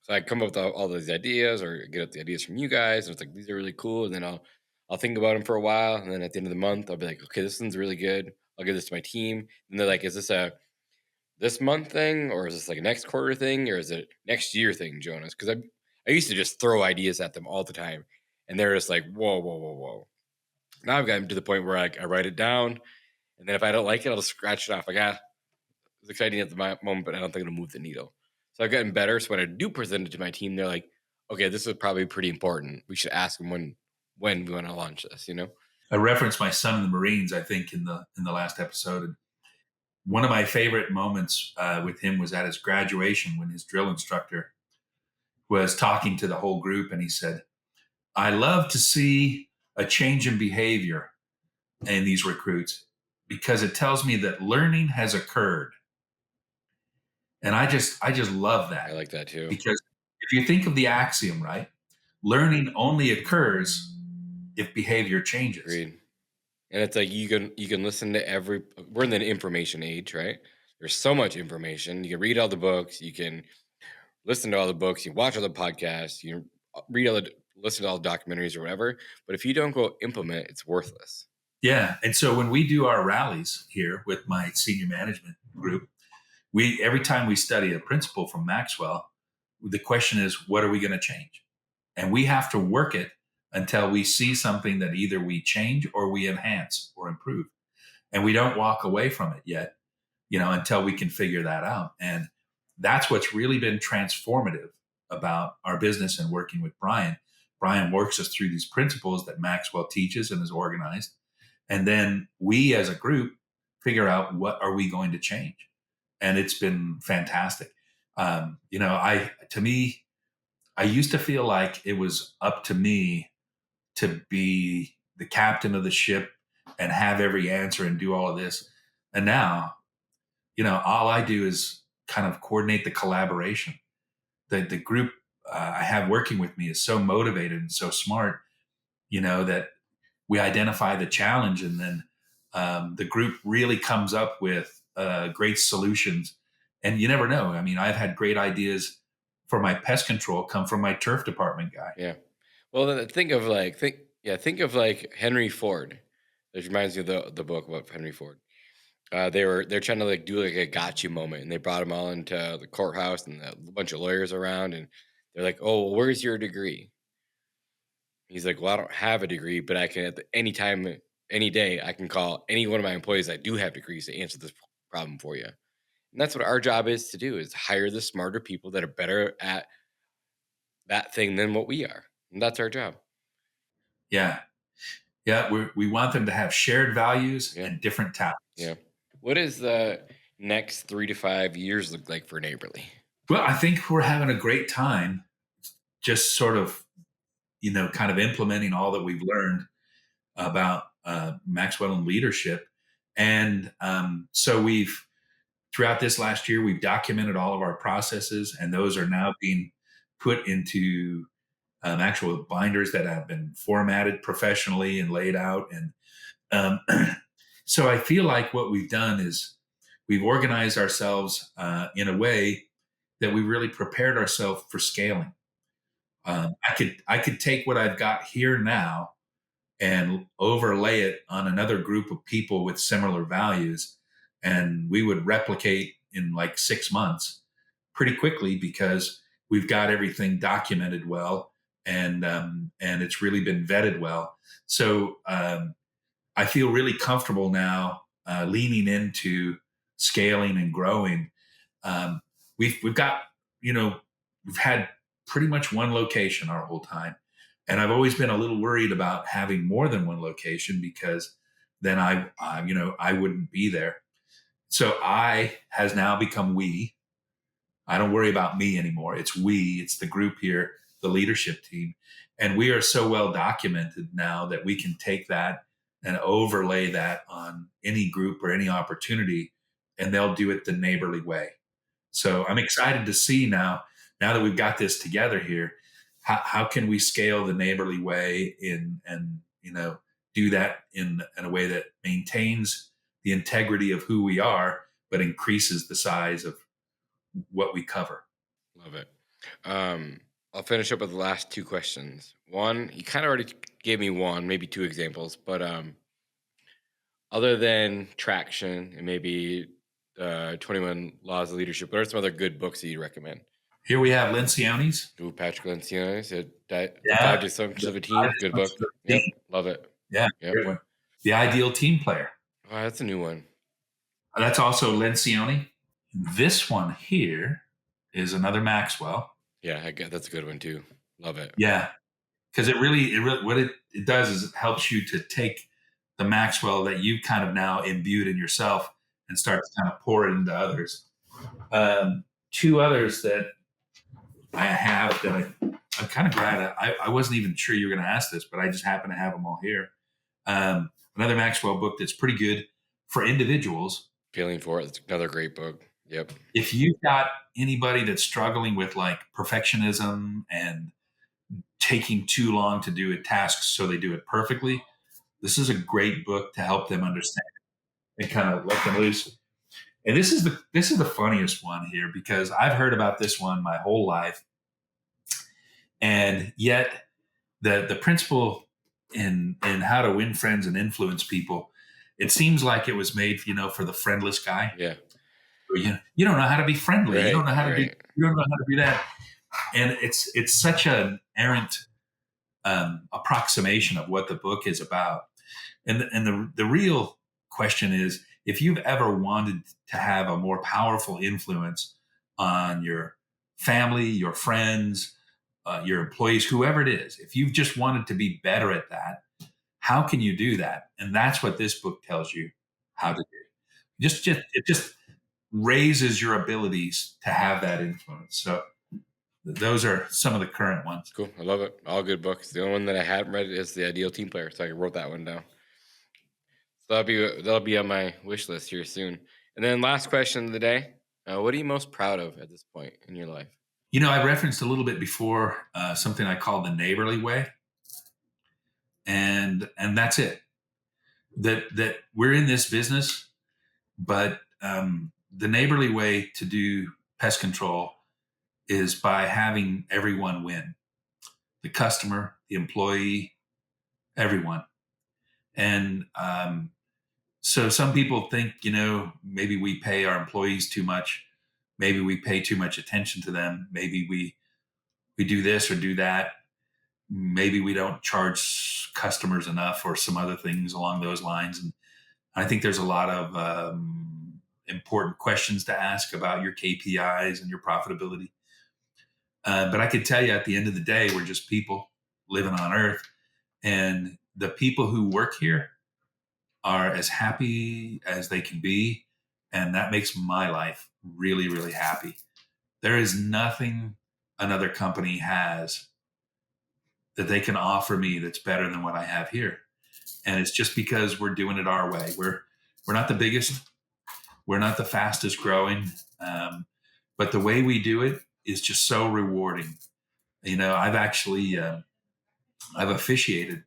So I come up with all these ideas or get up the ideas from you guys. And it's like, these are really cool. And then I'll think about them for a while. And then at the end of the month, I'll be like, okay, this one's really good. I'll give this to my team. And they're like, is this a this month thing, or is this like a next quarter thing, or is it next year thing, Jonas? Because I used to just throw ideas at them all the time. And they're just like, whoa. Now I've gotten to the point where I write it down. And then if I don't like it, I'll just scratch it off. Like, it's exciting at the moment, but I don't think it'll move the needle. So I've gotten better. So when I do present it to my team, they're like, okay, this is probably pretty important. We should ask them when we want to launch this, I referenced my son in the Marines, I think, in the last episode. And one of my favorite moments with him was at his graduation when his drill instructor was talking to the whole group. And he said, I love to see a change in behavior in these recruits because it tells me that learning has occurred. And I just love that. I like that too. Because if you think of the axiom, right? Learning only occurs if behavior changes. Agreed. And it's like you can listen to we're in the information age, right? There's so much information. You can read all the books, you can listen to all the books, you watch all the podcasts, you listen to all the documentaries or whatever. But if you don't go implement, it's worthless. Yeah. And so when we do our rallies here with my senior management group, every time we study a principle from Maxwell, the question is, what are we going to change? And we have to work it until we see something that either we change or we enhance or improve. And we don't walk away from it yet, until we can figure that out. And that's what's really been transformative about our business and working with Brian. Brian works us through these principles that Maxwell teaches and is organized. And then we as a group figure out what are we going to change. And it's been fantastic. I used to feel like it was up to me to be the captain of the ship and have every answer and do all of this. And now, all I do is kind of coordinate the collaboration. The group I have working with me is so motivated and so smart, that we identify the challenge and then the group really comes up with great solutions. And you never know. I mean, I've had great ideas for my pest control come from my turf department guy. Yeah. Well, think of like Henry Ford. This reminds me of the book about Henry Ford. They're trying to like do like a gotcha moment, and they brought them all into the courthouse and a bunch of lawyers around, and they're like, "Oh, well, where's your degree?" He's like, "Well, I don't have a degree, but I can at any time, any day, I can call any one of my employees that do have degrees to answer this problem for you." And that's what our job is to do: is hire the smarter people that are better at that thing than what we are. And that's our job. Yeah. We want them to have shared values and different talents. Yeah. What does the next 3 to 5 years look like for Neighborly? Well, I think we're having a great time just sort of, kind of implementing all that we've learned about Maxwell and leadership. And so throughout this last year, we've documented all of our processes, and those are now being put into actual binders that have been formatted professionally and laid out. And so I feel like what we've done is we've organized ourselves in a way that we really prepared ourselves for scaling. I could take what I've got here now and overlay it on another group of people with similar values, and we would replicate in like 6 months pretty quickly because we've got everything documented well, and it's really been vetted well. So I feel really comfortable now leaning into scaling and growing. We've got, we've had pretty much one location our whole time. And I've always been a little worried about having more than one location because then I wouldn't be there. So I has now become we. I don't worry about me anymore. It's we, it's the group here, the leadership team. And we are so well documented now that we can take that and overlay that on any group or any opportunity, and they'll do it the neighborly way. So I'm excited to see now that we've got this together here, how can we scale the neighborly way and do that in a way that maintains the integrity of who we are, but increases the size of what we cover. Love it. I'll finish up with the last two questions. One, you kind of already gave me one, maybe two examples, but other than Traction and maybe 21 Laws of Leadership, what are some other good books that you recommend? Here we have Lencioni's. Ooh, Patrick Lencioni's. The 5 Dysfunctions of a Team. Good book. Yep, love it. Yeah, yep. Great one. The Ideal Team Player. Oh, that's a new one. That's also Lencioni. This one here is another Maxwell. Yeah, that's a good one too. Love it. Yeah, because it really what it does is it helps you to take the Maxwell that you've kind of now imbued in yourself and start to kind of pour it into others. Two others that I have that I'm kind of glad I wasn't even sure you were going to ask this, but I just happen to have them all here. Another Maxwell book that's pretty good for individuals. Feeling for it. It's another great book. Yep. If you've got anybody that's struggling with like perfectionism and taking too long to do a task so they do it perfectly, this is a great book to help them understand and kind of let them loose. And this is the funniest one here because I've heard about this one my whole life. And yet the principle in how to win friends and influence people, it seems like it was made, for the friendless guy. Yeah. You don't know how to be friendly. Right, you don't know how to right. you don't know how to do that. And it's such an errant approximation of what the book is about. And the real question is, if you've ever wanted to have a more powerful influence on your family, your friends, your employees, whoever it is, if you've just wanted to be better at that, how can you do that? And that's what this book tells you how to do. It just raises your abilities to have that influence. So those are some of the current ones. Cool. I love it. All good books. The only one that I haven't read is The Ideal Team Player. So I wrote that one down. So that'll be on my wish list here soon. And then last question of the day. What are you most proud of at this point in your life? I referenced a little bit before something I call the neighborly way. And that's it. That we're in this business, but the neighborly way to do pest control is by having everyone win. The customer, the employee, everyone. And so some people think, maybe we pay our employees too much. Maybe we pay too much attention to them. Maybe we do this or do that. Maybe we don't charge customers enough or some other things along those lines. And I think there's a lot of important questions to ask about your KPIs and your profitability. But I can tell you at the end of the day, we're just people living on earth. And the people who work here are as happy as they can be. And that makes my life really, really happy. There is nothing another company has that they can offer me that's better than what I have here. And it's just because we're doing it our way. We're not the biggest. We're not the fastest growing. But the way we do it is just so rewarding. I've actually, I've officiated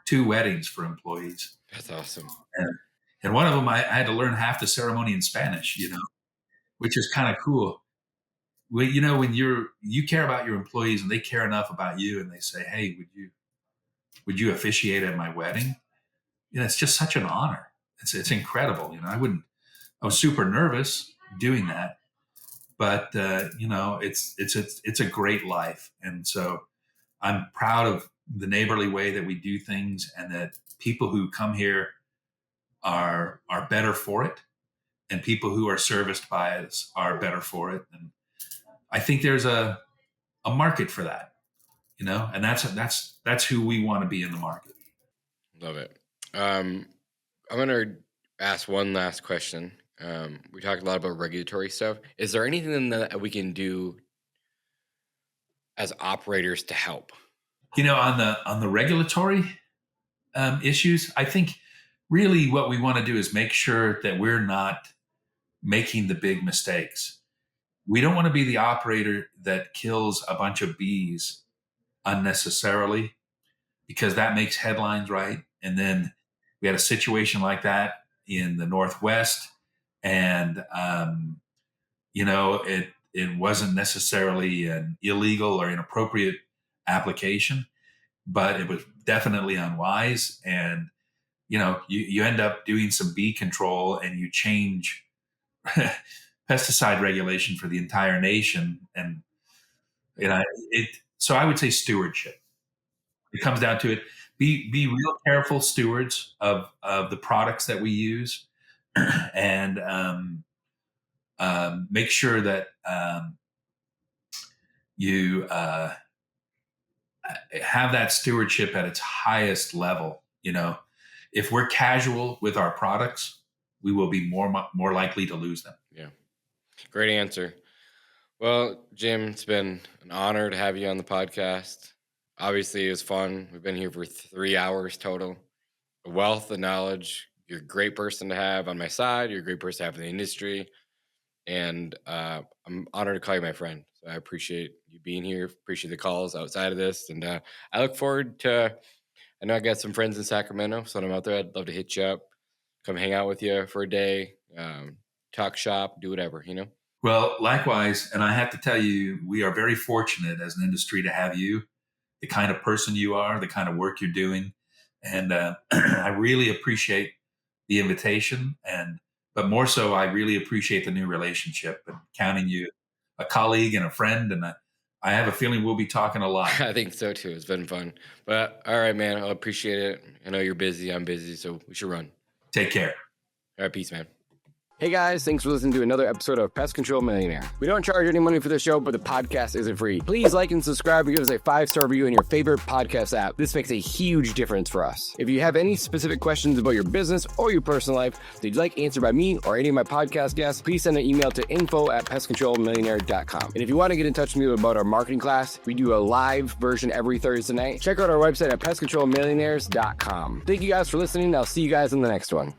2 weddings for employees. That's awesome. And one of them, I had to learn half the ceremony in Spanish, which is kind of cool. When you care about your employees and they care enough about you and they say, hey, would you officiate at my wedding? It's just such an honor. It's incredible. I was super nervous doing that, but it's a great life. And so I'm proud of the neighborly way that we do things, and that people who come here are better for it, and people who are serviced by us are better for it. And I think there's a market for that, and that's who we want to be in the market. Love it. I'm going to ask one last question. We talked a lot about regulatory stuff. Is there anything that we can do as operators to help? On the regulatory issues, I think really what we want to do is make sure that we're not making the big mistakes. We don't want to be the operator that kills a bunch of bees unnecessarily, because that makes headlines, right? And then we had a situation like that in the Northwest, and it wasn't necessarily an illegal or inappropriate application, but it was definitely unwise. And you end up doing some bee control, and you change pesticide regulation for the entire nation. And so I would say stewardship. It comes down to it. Be real careful stewards of the products that we use, and make sure that you have that stewardship at its highest level. If we're casual with our products, we will be more likely to lose them. Yeah. Great answer. Well, Jim, it's been an honor to have you on the podcast. Obviously, it was fun. We've been here for 3 hours total. A wealth of knowledge. You're a great person to have on my side. You're a great person to have in the industry. And I'm honored to call you my friend. So I appreciate you being here. Appreciate the calls outside of this. And I look forward to, I know I got some friends in Sacramento. So when I'm out there, I'd love to hit you up, come hang out with you for a day, talk shop, do whatever, Well, likewise. And I have to tell you, we are very fortunate as an industry to have you, the kind of person you are, the kind of work you're doing. And I really appreciate the invitation. But more so, I really appreciate the new relationship and counting you a colleague and a friend. And I have a feeling we'll be talking a lot. I think so too. It's been fun. But all right, man, I appreciate it. I know you're busy. I'm busy. So we should run. Take care. All right. Peace, man. Hey guys, thanks for listening to another episode of Pest Control Millionaire. We don't charge any money for this show, but the podcast isn't free. Please like and subscribe and give us a 5-star review in your favorite podcast app. This makes a huge difference for us. If you have any specific questions about your business or your personal life that you'd like answered by me or any of my podcast guests, please send an email to info@pestcontrolmillionaire.com. And if you want to get in touch with me about our marketing class, we do a live version every Thursday night. Check out our website at pestcontrolmillionaires.com. Thank you guys for listening. I'll see you guys in the next one.